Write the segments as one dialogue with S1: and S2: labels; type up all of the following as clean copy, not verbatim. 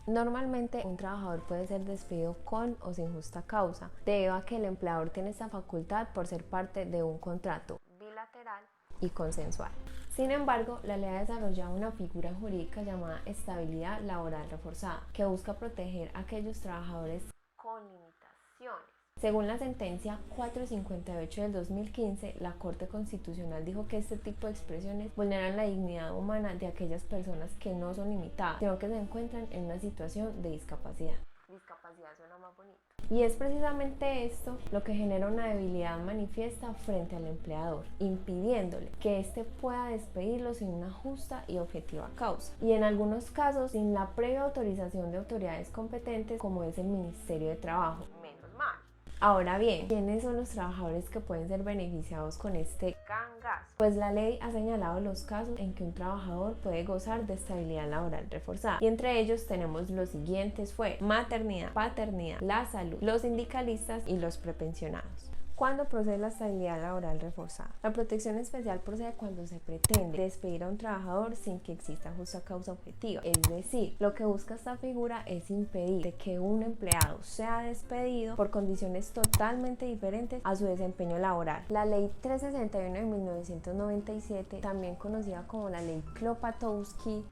S1: Normalmente un trabajador puede ser despedido con o sin justa causa, debido a que el empleador tiene esta facultad por ser parte de un contrato bilateral y consensual. Sin embargo, la ley ha desarrollado una figura jurídica llamada estabilidad laboral reforzada, que busca proteger a aquellos trabajadores con limitaciones. Según la sentencia 458 del 2015, la Corte Constitucional dijo que este tipo de expresiones vulneran la dignidad humana de aquellas personas que no son limitadas, sino que se encuentran en una situación de discapacidad. Discapacidad suena más bonito. Y es precisamente esto lo que genera una debilidad manifiesta frente al empleador, impidiéndole que éste pueda despedirlo sin una justa y objetiva causa, y en algunos casos sin la previa autorización de autoridades competentes como es el Ministerio de Trabajo. Menos mal. Ahora bien, ¿quiénes son los trabajadores que pueden ser beneficiados con este gangazo? Pues la ley ha señalado los casos en que un trabajador puede gozar de estabilidad laboral reforzada, y entre ellos tenemos los siguientes: maternidad, paternidad, la salud, los sindicalistas y los prepensionados. ¿Cuándo procede la estabilidad laboral reforzada? La protección especial procede cuando se pretende despedir a un trabajador sin que exista justa causa objetiva. Es decir, lo que busca esta figura es impedir que un empleado sea despedido por condiciones totalmente diferentes a su desempeño laboral. La Ley 361 de 1997, también conocida como la Ley Klopatowski,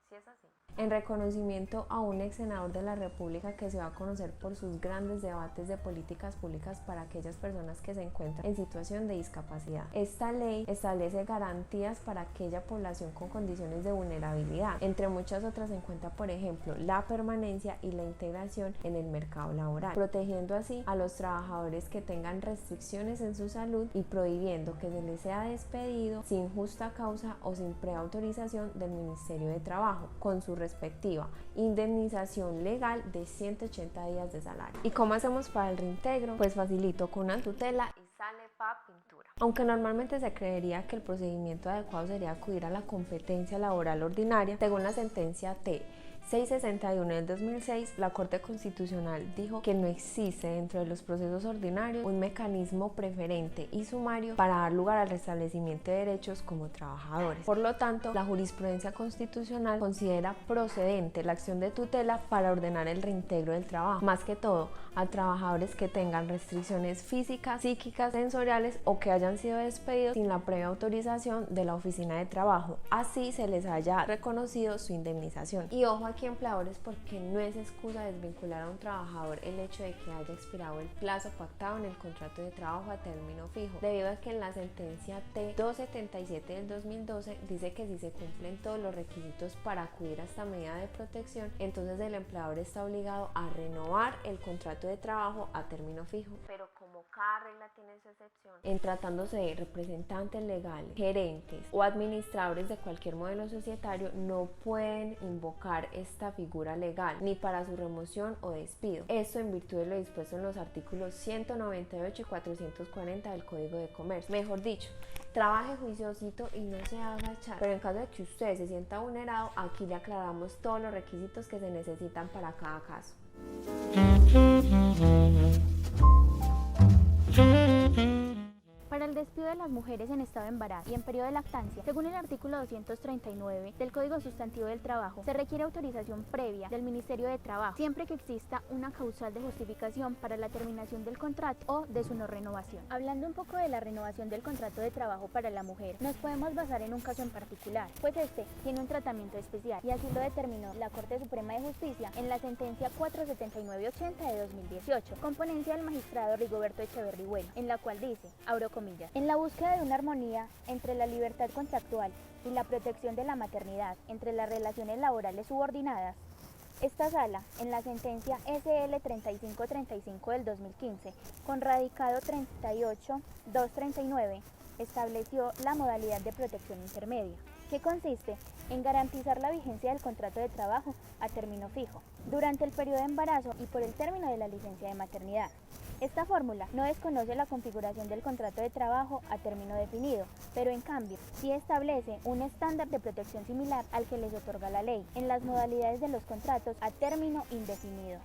S1: ¿sí es así?, en reconocimiento a un ex senador de la República que se va a conocer por sus grandes debates de políticas públicas para aquellas personas que se encuentran en situación de discapacidad. Esta ley establece garantías para aquella población con condiciones de vulnerabilidad. Entre muchas otras se encuentra, por ejemplo, la permanencia y la integración en el mercado laboral, protegiendo así a los trabajadores que tengan restricciones en su salud y prohibiendo que se les sea despedido sin justa causa o sin preautorización del Ministerio de Trabajo, con su respectiva indemnización legal de 180 días de salario. ¿Y cómo hacemos para el reintegro? Pues facilito, con una tutela y sale pa' pintura. Aunque normalmente se creería que el procedimiento adecuado sería acudir a la competencia laboral ordinaria, según la sentencia T 661 del 2006, la Corte Constitucional dijo que no existe dentro de los procesos ordinarios un mecanismo preferente y sumario para dar lugar al restablecimiento de derechos como trabajadores. Por lo tanto, la jurisprudencia constitucional considera procedente la acción de tutela para ordenar el reintegro del trabajo, más que todo a trabajadores que tengan restricciones físicas, psíquicas, sensoriales o que hayan sido despedidos sin la previa autorización de la oficina de trabajo, así se les haya reconocido su indemnización. Y ojo aquí, empleadores, porque no es excusa desvincular a un trabajador el hecho de que haya expirado el plazo pactado en el contrato de trabajo a término fijo, debido a que en la sentencia T 277 del 2012 dice que si se cumplen todos los requisitos para acudir a esta medida de protección, entonces el empleador está obligado a renovar el contrato de trabajo a término fijo. Pero como cada regla tiene su excepción, en tratándose de representantes legales, gerentes o administradores de cualquier modelo societario, no pueden invocar esta figura legal ni para su remoción o despido. Esto en virtud de lo dispuesto en los artículos 198 y 440 del Código de Comercio. Mejor dicho, trabaje juiciosito y no se haga echar. Pero en caso de que usted se sienta vulnerado, aquí le aclaramos todos los requisitos que se necesitan para cada caso.
S2: Para el despido de las mujeres en estado de embarazo y en periodo de lactancia, según el artículo 239 del Código Sustantivo del Trabajo, se requiere autorización previa del Ministerio de Trabajo, siempre que exista una causal de justificación para la terminación del contrato o de su no renovación. Hablando un poco de la renovación del contrato de trabajo para la mujer, nos podemos basar en un caso en particular, pues este tiene un tratamiento especial, y así lo determinó la Corte Suprema de Justicia en la sentencia 479/80 de 2018, con ponencia del magistrado Rigoberto Echeverri Bueno, en la cual dice, abro comillas: en la búsqueda de una armonía entre la libertad contractual y la protección de la maternidad entre las relaciones laborales subordinadas, esta sala, en la sentencia SL 3535 del 2015, con radicado 38239, estableció la modalidad de protección intermedia, que consiste en garantizar la vigencia del contrato de trabajo a término fijo, durante el periodo de embarazo y por el término de la licencia de maternidad. Esta fórmula no desconoce la configuración del contrato de trabajo a término definido, pero en cambio sí establece un estándar de protección similar al que les otorga la ley en las modalidades de los contratos a término indefinido.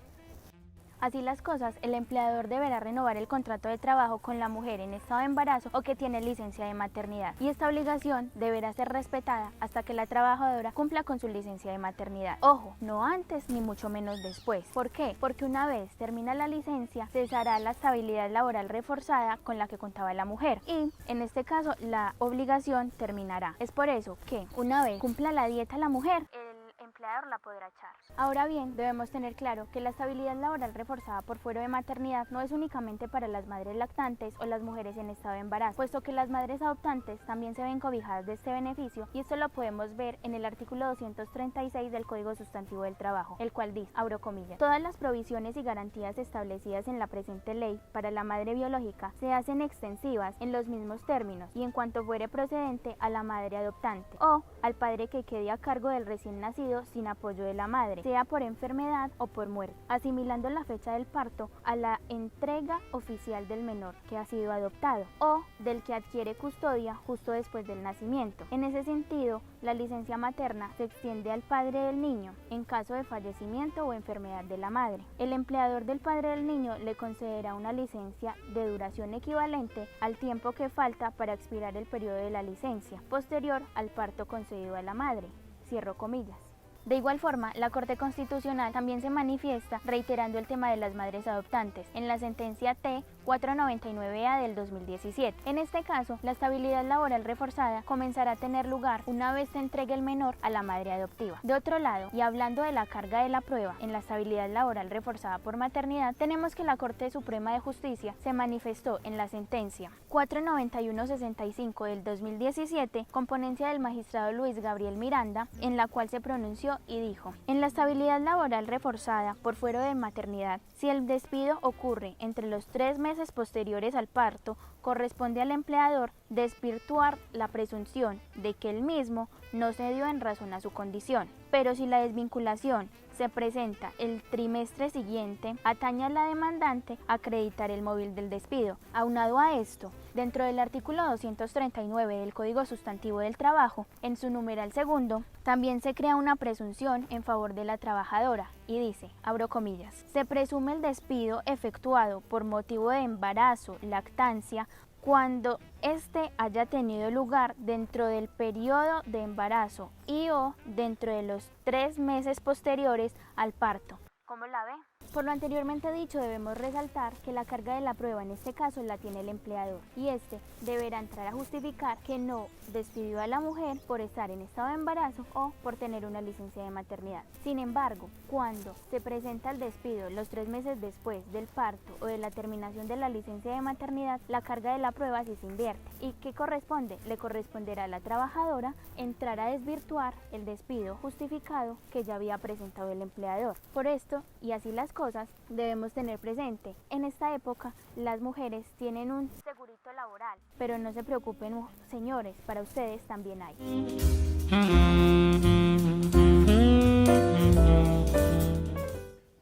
S2: Así las cosas, el empleador deberá renovar el contrato de trabajo con la mujer en estado de embarazo o que tiene licencia de maternidad, y esta obligación deberá ser respetada hasta que la trabajadora cumpla con su licencia de maternidad. Ojo, no antes ni mucho menos después. ¿Por qué? Porque una vez termina la licencia, cesará la estabilidad laboral reforzada con la que contaba la mujer y, en este caso, la obligación terminará. Es por eso que, una vez cumpla la dieta la mujer, el empleador la podrá echar. Ahora bien, debemos tener claro que la estabilidad laboral reforzada por fuero de maternidad no es únicamente para las madres lactantes o las mujeres en estado de embarazo, puesto que las madres adoptantes también se ven cobijadas de este beneficio, y esto lo podemos ver en el artículo 236 del Código Sustantivo del Trabajo, el cual dice, abro comillas, todas las provisiones y garantías establecidas en la presente ley para la madre biológica se hacen extensivas en los mismos términos y en cuanto fuere procedente a la madre adoptante o al padre que quede a cargo del recién nacido sin apoyo de la madre, sea por enfermedad o por muerte, asimilando la fecha del parto a la entrega oficial del menor que ha sido adoptado o del que adquiere custodia justo después del nacimiento. En ese sentido, la licencia materna se extiende al padre del niño en caso de fallecimiento o enfermedad de la madre. El empleador del padre del niño le concederá una licencia de duración equivalente al tiempo que falta para expirar el periodo de la licencia, posterior al parto concedido a la madre. Cierro comillas. De igual forma, la Corte Constitucional también se manifiesta reiterando el tema de las madres adoptantes en la sentencia T 499A del 2017. En este caso, la estabilidad laboral reforzada comenzará a tener lugar una vez se entregue el menor a la madre adoptiva. De otro lado, y hablando de la carga de la prueba en la estabilidad laboral reforzada por maternidad, tenemos que la Corte Suprema de Justicia se manifestó en la sentencia 49165 del 2017 con ponencia del magistrado Luis Gabriel Miranda, en la cual se pronunció y dijo: en la estabilidad laboral reforzada por fuero de maternidad, si el despido ocurre entre los 3 meses posteriores al parto, corresponde al empleador desvirtuar la presunción de que el mismo no se dio en razón a su condición. Pero si la desvinculación se presenta el trimestre siguiente, atañe a la demandante acreditar el móvil del despido. Aunado a esto, dentro del artículo 239 del Código Sustantivo del Trabajo, en su numeral segundo, también se crea una presunción en favor de la trabajadora y dice, abro comillas, se presume el despido efectuado por motivo de embarazo, lactancia, cuando éste haya tenido lugar dentro del periodo de embarazo y o dentro de los 3 meses posteriores al parto. ¿Cómo la ve? Por lo anteriormente dicho, debemos resaltar que la carga de la prueba en este caso la tiene el empleador y este deberá entrar a justificar que no despidió a la mujer por estar en estado de embarazo o por tener una licencia de maternidad. Sin embargo, cuando se presenta el despido los 3 meses después del parto o de la terminación de la licencia de maternidad, la carga de la prueba sí se invierte. ¿Y qué corresponde? Le corresponderá a la trabajadora entrar a desvirtuar el despido justificado que ya había presentado el empleador. Por esto, y así las cosas, debemos tener presente, en esta época las mujeres tienen un segurito laboral, pero no se preocupen, señores, para ustedes también hay.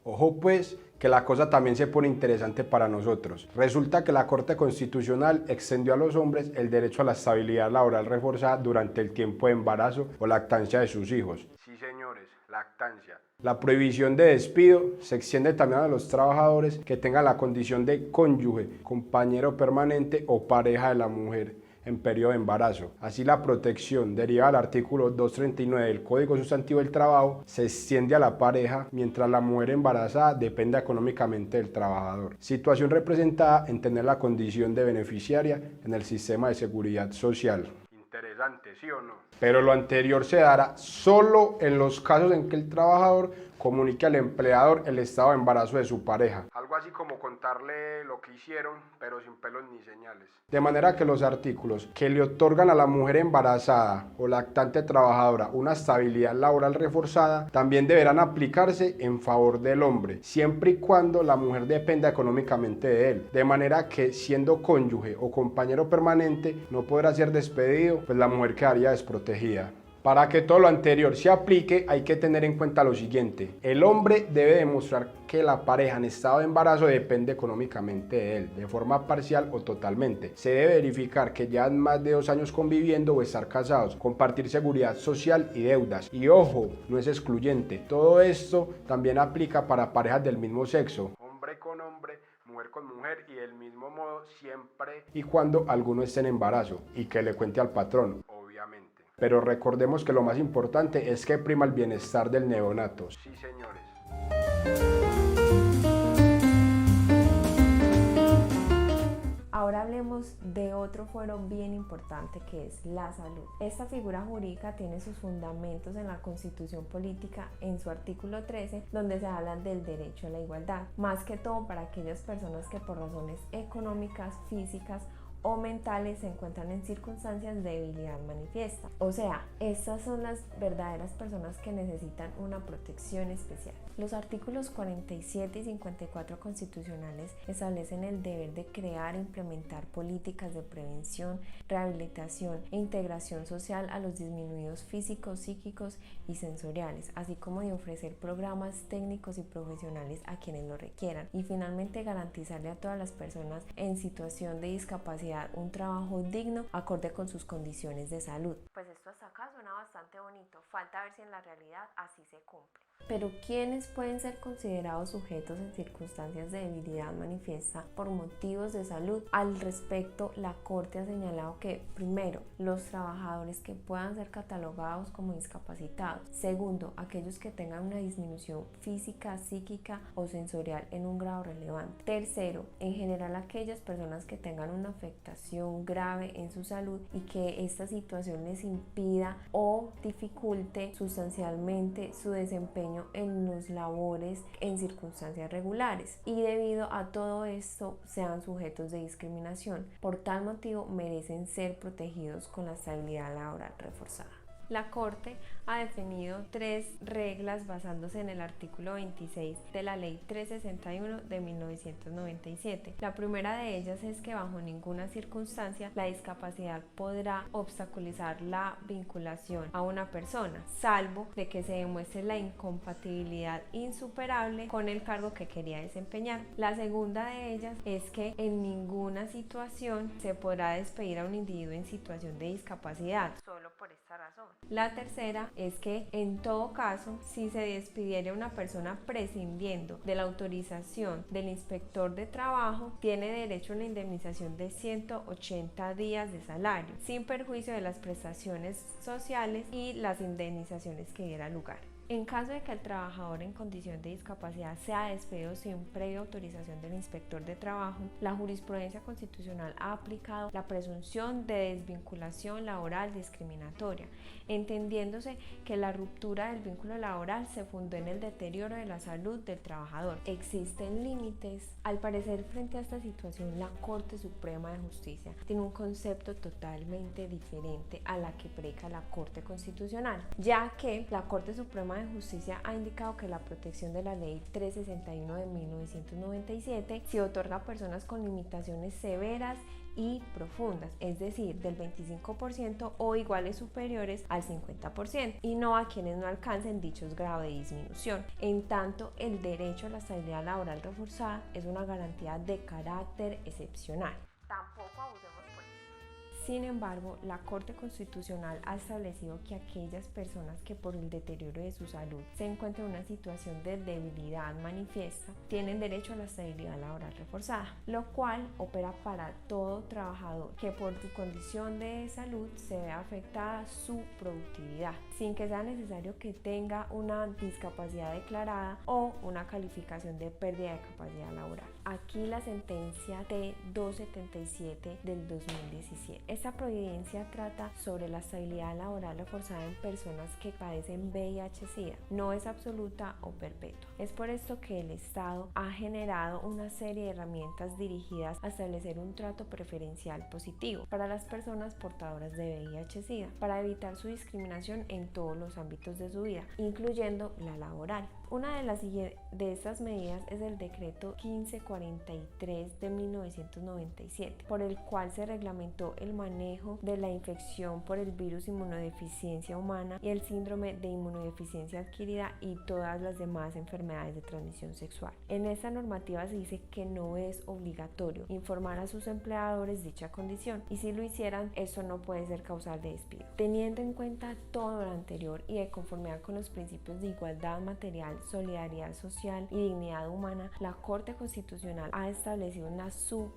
S3: Ojo pues, que la cosa también se pone interesante para nosotros. Resulta que la Corte Constitucional extendió a los hombres el derecho a la estabilidad laboral reforzada durante el tiempo de embarazo o lactancia de sus hijos. Sí, señores, lactancia. La prohibición de despido se extiende también a los trabajadores que tengan la condición de cónyuge, compañero permanente o pareja de la mujer en periodo de embarazo. Así, la protección derivada del artículo 239 del Código Sustantivo del Trabajo se extiende a la pareja mientras la mujer embarazada dependa económicamente del trabajador. Situación representada en tener la condición de beneficiaria en el sistema de seguridad social. Interesante, ¿sí o no? Pero lo anterior se dará solo en los casos en que el trabajador comunique al empleador el estado de embarazo de su pareja. Algo así como contarle lo que hicieron, pero sin pelos ni señales. De manera que los artículos que le otorgan a la mujer embarazada o lactante trabajadora una estabilidad laboral reforzada también deberán aplicarse en favor del hombre, siempre y cuando la mujer dependa económicamente de él. De manera que, siendo cónyuge o compañero permanente, no podrá ser despedido, pues la mujer quedaría desprotegida. Para que todo lo anterior se aplique, hay que tener en cuenta lo siguiente: el hombre debe demostrar que la pareja en estado de embarazo depende económicamente de él, de forma parcial o totalmente. Se debe verificar que llevan más de 2 años conviviendo o estar casados, compartir seguridad social y deudas. Y ojo, no es excluyente, todo esto también aplica para parejas del mismo sexo. Hombre con mujer y del mismo modo siempre y cuando alguno esté en embarazo y que le cuente al patrón, obviamente. Pero recordemos que lo más importante es que prima el bienestar del neonato. Sí, señores.
S1: Ahora hablemos de otro fuero bien importante que es la salud. Esta figura jurídica tiene sus fundamentos en la Constitución Política en su artículo 13, donde se habla del derecho a la igualdad, más que todo para aquellas personas que por razones económicas, físicas o mentales se encuentran en circunstancias de debilidad manifiesta. O sea, estas son las verdaderas personas que necesitan una protección especial. Los artículos 47 y 54 constitucionales establecen el deber de crear e implementar políticas de prevención, rehabilitación e integración social a los disminuidos físicos, psíquicos y sensoriales, así como de ofrecer programas técnicos y profesionales a quienes lo requieran, y finalmente garantizarle a todas las personas en situación de discapacidad un trabajo digno acorde con sus condiciones de salud. Pues esto hasta acá suena bastante bonito, falta ver si en la realidad así se cumple. Pero ¿quiénes pueden ser considerados sujetos en circunstancias de debilidad manifiesta por motivos de salud? Al respecto, la Corte ha señalado que, primero, los trabajadores que puedan ser catalogados como discapacitados. Segundo, aquellos que tengan una disminución física, psíquica o sensorial en un grado relevante. Tercero, en general aquellas personas que tengan una afectación grave en su salud y que esta situación les impida o dificulte sustancialmente su desempeño en los labores en circunstancias regulares, y debido a todo esto sean sujetos de discriminación. Por tal motivo merecen ser protegidos con la estabilidad laboral reforzada. La Corte ha definido 3 reglas basándose en el artículo 26 de la Ley 361 de 1997. La primera de ellas es que bajo ninguna circunstancia la discapacidad podrá obstaculizar la vinculación a una persona, salvo de que se demuestre la incompatibilidad insuperable con el cargo que quería desempeñar. La segunda de ellas es que en ninguna situación se podrá despedir a un individuo en situación de discapacidad, solo por esta razón. La tercera es que en todo caso, si se despidiera una persona prescindiendo de la autorización del inspector de trabajo, tiene derecho a una indemnización de 180 días de salario, sin perjuicio de las prestaciones sociales y las indemnizaciones que diera lugar. En caso de que el trabajador en condición de discapacidad sea despedido sin previa autorización del inspector de trabajo, la jurisprudencia constitucional ha aplicado la presunción de desvinculación laboral discriminatoria, entendiéndose que la ruptura del vínculo laboral se fundó en el deterioro de la salud del trabajador. Existen límites. Al parecer, frente a esta situación, la Corte Suprema de Justicia tiene un concepto totalmente diferente a la que predica la Corte Constitucional, ya que la Corte Suprema de Justicia ha indicado que la protección de la Ley 361 de 1997 se otorga a personas con limitaciones severas y profundas, es decir, del 25% o iguales superiores al 50%, y no a quienes no alcancen dichos grados de disminución. En tanto, el derecho a la estabilidad laboral reforzada es una garantía de carácter excepcional. Tampoco abusemos por eso. Sin embargo, la Corte Constitucional ha establecido que aquellas personas que por el deterioro de su salud se encuentran en una situación de debilidad manifiesta tienen derecho a la estabilidad laboral reforzada, lo cual opera para todo trabajador que por su condición de salud se vea afectada su productividad, sin que sea necesario que tenga una discapacidad declarada o una calificación de pérdida de capacidad laboral. Aquí la sentencia T277 del 2017. Esta providencia trata sobre la estabilidad laboral reforzada en personas que padecen VIH-Sida. No es absoluta o perpetua. Es por esto que el Estado ha generado una serie de herramientas dirigidas a establecer un trato preferencial positivo para las personas portadoras de VIH-Sida, para evitar su discriminación en todos los ámbitos de su vida, incluyendo la laboral. Una de estas medidas es el decreto 1543 de 1997, por el cual se reglamentó el manejo de la infección por el virus inmunodeficiencia humana y el síndrome de inmunodeficiencia adquirida y todas las demás enfermedades de transmisión sexual. En esta normativa se dice que no es obligatorio informar a sus empleadores dicha condición y si lo hicieran, eso no puede ser causal de despido. Teniendo en cuenta todo lo anterior y de conformidad con los principios de igualdad material, solidaridad social y dignidad humana, la Corte Constitucional ha establecido unas subreglas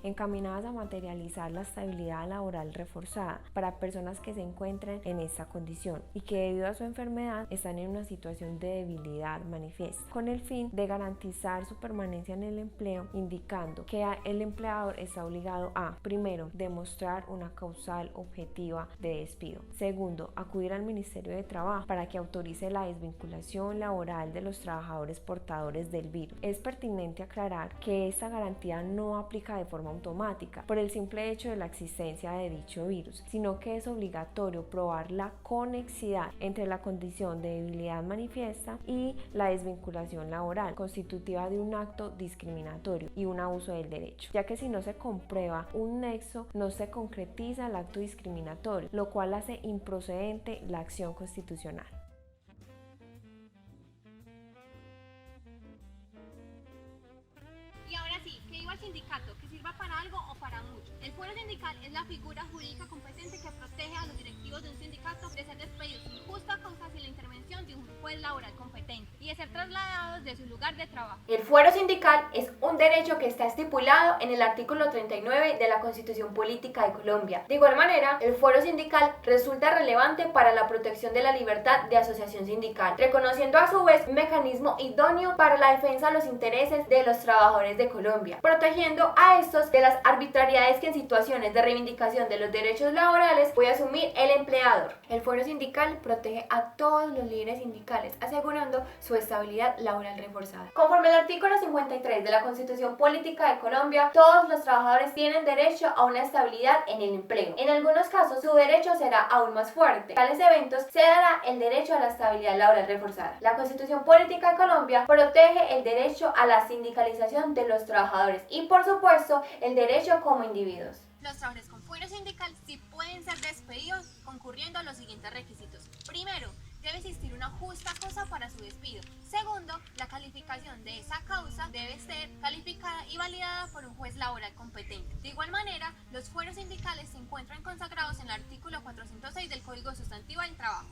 S1: encaminadas a materializar la estabilidad laboral reforzada para personas que se encuentren en esta condición y que debido a su enfermedad están en una situación de debilidad manifiesta, con el fin de garantizar su permanencia en el empleo, indicando que el empleador está obligado a, primero, demostrar una causal objetiva de despido, segundo, acudir al Ministerio de Trabajo para que autorice la desvinculación laboral de los trabajadores portadores del virus. Es pertinente aclarar que esta garantía no aplica de forma automática por el simple hecho de la existencia de dicho virus, sino que es obligatorio probar la conexidad entre la condición de debilidad manifiesta y la desvinculación laboral, constitutiva de un acto discriminatorio y un abuso del derecho, ya que si no se comprueba un nexo, no se concretiza el acto discriminatorio, lo cual hace improcedente la acción constitucional.
S4: Y ahora sí, ¿qué digo al sindicato? Que sirva para algo o para mucho. El fuero sindical es la figura jurídica competente que protege a los directivos de un sindicato de ser despedidos sin justa causa sin la intervención de un juez laboral competente y de ser trasladados de su lugar de trabajo.
S2: El fuero sindical es un derecho que está estipulado en el artículo 39 de la Constitución Política de Colombia. De igual manera, el fuero sindical resulta relevante para la protección de la libertad de asociación sindical, reconociendo a su vez un mecanismo idóneo para la defensa de los intereses de los trabajadores de Colombia, protegiendo a estos de las arbitrariedades que en situaciones de reivindicación de los derechos laborales puede asumir el empleador. El fuero sindical protege a todos los líderes sindicales, asegurando su estabilidad laboral reforzada. Conforme al artículo 53 de la Constitución Política de Colombia, todos los trabajadores tienen derecho a una estabilidad en el empleo. En algunos casos, su derecho será aún más fuerte. En tales eventos se dará el derecho a la estabilidad laboral reforzada. La Constitución Política de Colombia protege el derecho a la sindicalización de los trabajadores y, por supuesto, el derecho como individuos.
S4: Los trabajadores con fuero sindical sí pueden ser despedidos concurriendo a los siguientes requisitos. Primero, debe existir una justa causa para su despido. Segundo, la calificación de esa causa debe ser calificada y validada por un juez laboral competente. De igual manera, los fueros sindicales se encuentran consagrados en el artículo 406 del Código Sustantivo del Trabajo.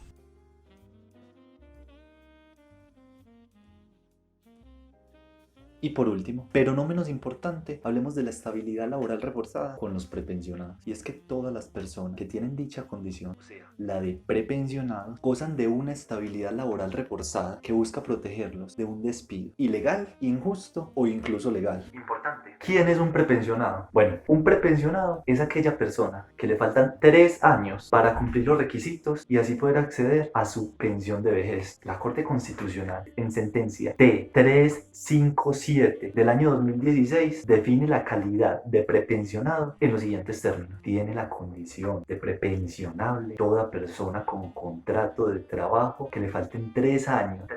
S5: Y por último, pero no menos importante, hablemos de la estabilidad laboral reforzada con los prepensionados. Y es que todas las personas que tienen dicha condición, o sea, la de prepensionados, gozan de una estabilidad laboral reforzada que busca protegerlos de un despido ilegal, injusto o incluso legal. Importante. ¿Quién es un prepensionado? Bueno, un prepensionado es aquella persona que le faltan 3 años para cumplir los requisitos y así poder acceder a su pensión de vejez. La Corte Constitucional, en sentencia T357 del año 2016, define la calidad de prepensionado en los siguientes términos. Tiene la condición de prepensionable toda persona con contrato de trabajo que le falten 3 años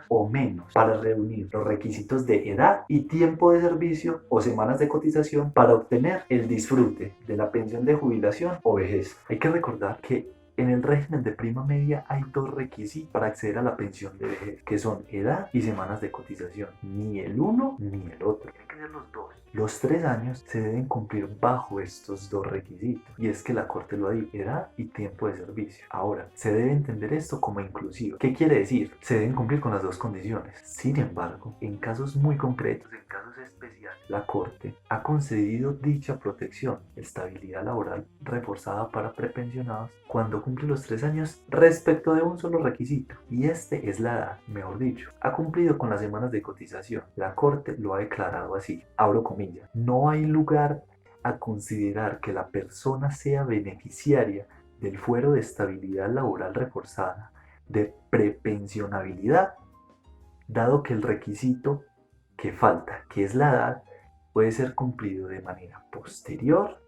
S5: o menos para reunir los requisitos de edad y tiempo de servicio o semanas de cotización para obtener el disfrute de la pensión de jubilación o vejez. Hay que recordar que en el régimen de prima media hay 2 requisitos para acceder a la pensión de vejez, que son edad y semanas de cotización. Ni el uno ni el otro. Tienen que ser los 2. Los 3 años se deben cumplir bajo estos 2 requisitos. Y es que la Corte lo ha dicho, edad y tiempo de servicio. Ahora, se debe entender esto como inclusivo. ¿Qué quiere decir? Se deben cumplir con las 2 condiciones. Sin embargo, en casos muy concretos, en casos especiales, la Corte ha concedido dicha protección, estabilidad laboral reforzada para prepensionados, cuando cumple los 3 años respecto de un solo requisito, y este es la edad. Mejor dicho, ha cumplido con las semanas de cotización. La Corte lo ha declarado así, abro comillas: no hay lugar a considerar que la persona sea beneficiaria del fuero de estabilidad laboral reforzada de prepensionabilidad, dado que el requisito que falta, que es la edad, puede ser cumplido de manera posterior,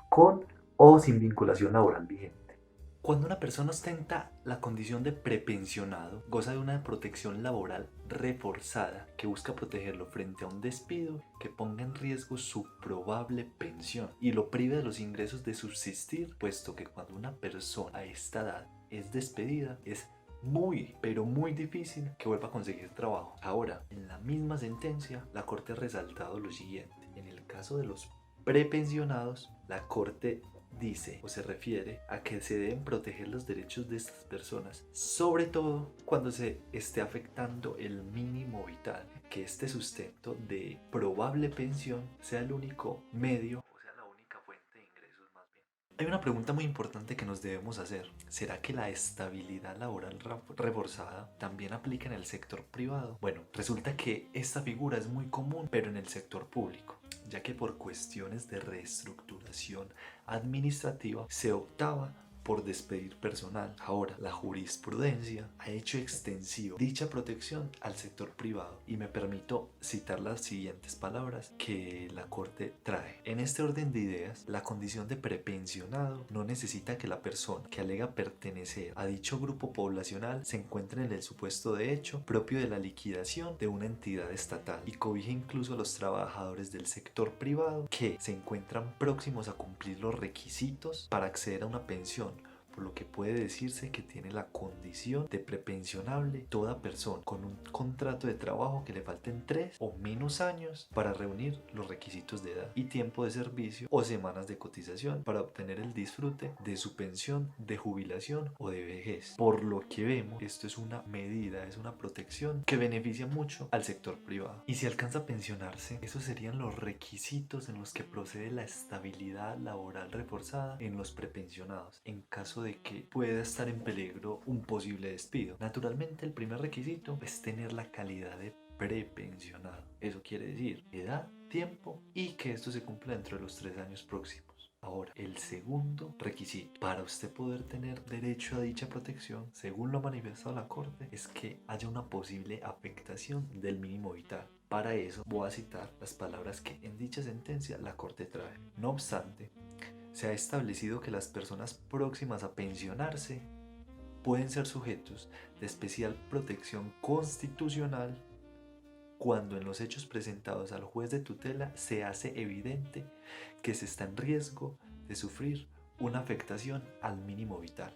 S5: con o sin vinculación laboral vigente. Cuando una persona ostenta la condición de prepensionado, goza de una protección laboral reforzada que busca protegerlo frente a un despido que ponga en riesgo su probable pensión y lo prive de los ingresos de subsistir, puesto que cuando una persona a esta edad es despedida, es muy, pero muy difícil que vuelva a conseguir trabajo. Ahora, en la misma sentencia, la Corte ha resaltado lo siguiente. En el caso de los prepensionados, la Corte dice o se refiere a que se deben proteger los derechos de estas personas, sobre todo cuando se esté afectando el mínimo vital, que este sustento de probable pensión sea el único medio, o sea, la única fuente de ingresos más bien. Hay una pregunta muy importante que nos debemos hacer. ¿Será que la estabilidad laboral reforzada también aplica en el sector privado? Bueno, resulta que esta figura es muy común, pero en el sector público, ya que por cuestiones de reestructuración administrativa se optaba por despedir personal. Ahora, la jurisprudencia ha hecho extensivo dicha protección al sector privado y me permito citar las siguientes palabras que la Corte trae. En este orden de ideas, la condición de prepensionado no necesita que la persona que alega pertenecer a dicho grupo poblacional se encuentre en el supuesto de hecho propio de la liquidación de una entidad estatal y cobija incluso a los trabajadores del sector privado que se encuentran próximos a cumplir los requisitos para acceder a una pensión, por lo que puede decirse que tiene la condición de prepensionable toda persona con un contrato de trabajo que le falten 3 o menos años para reunir los requisitos de edad y tiempo de servicio o semanas de cotización para obtener el disfrute de su pensión de jubilación o de vejez. Por lo que vemos, esto es una medida, es una protección que beneficia mucho al sector privado. Y si alcanza a pensionarse, esos serían los requisitos en los que procede la estabilidad laboral reforzada en los prepensionados, en caso de que pueda estar en peligro un posible despido. Naturalmente, el primer requisito es tener la calidad de prepensionado. Eso quiere decir edad, tiempo y que esto se cumpla dentro de los 3 años próximos. Ahora, el segundo requisito para usted poder tener derecho a dicha protección, según lo ha manifestado la Corte, es que haya una posible afectación del mínimo vital. Para eso voy a citar las palabras que en dicha sentencia la Corte trae. No obstante, se ha establecido que las personas próximas a pensionarse pueden ser sujetos de especial protección constitucional cuando en los hechos presentados al juez de tutela se hace evidente que se está en riesgo de sufrir una afectación al mínimo vital.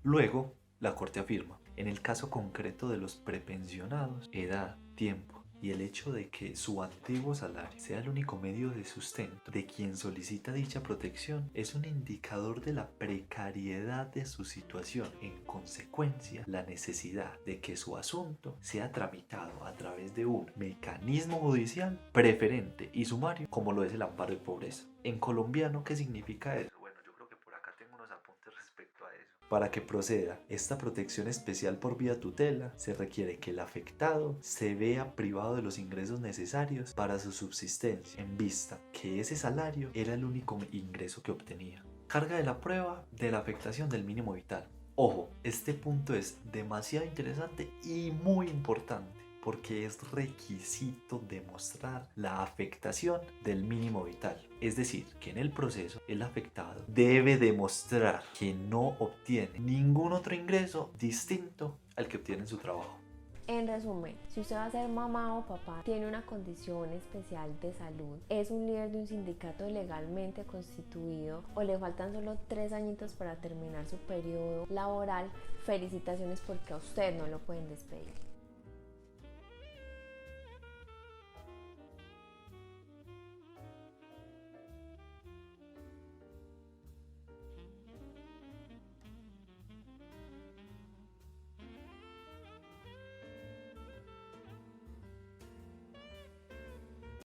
S5: Luego, la Corte afirma, en el caso concreto de los prepensionados, edad, tiempo y el hecho de que su antiguo salario sea el único medio de sustento de quien solicita dicha protección es un indicador de la precariedad de su situación. En consecuencia, la necesidad de que su asunto sea tramitado a través de un mecanismo judicial preferente y sumario como lo es el amparo de pobreza. En colombiano, ¿qué significa eso? Para que proceda esta protección especial por vía tutela, se requiere que el afectado se vea privado de los ingresos necesarios para su subsistencia, en vista que ese salario era el único ingreso que obtenía. Carga de la prueba de la afectación del mínimo vital. Ojo, este punto es demasiado interesante y muy importante, porque es requisito demostrar la afectación del mínimo vital. Es decir, que en el proceso el afectado debe demostrar que no obtiene ningún otro ingreso distinto al que obtiene en su trabajo.
S1: En resumen, si usted va a ser mamá o papá, tiene una condición especial de salud, es un líder de un sindicato legalmente constituido o le faltan solo 3 añitos para terminar su periodo laboral, felicitaciones porque a usted no lo pueden despedir.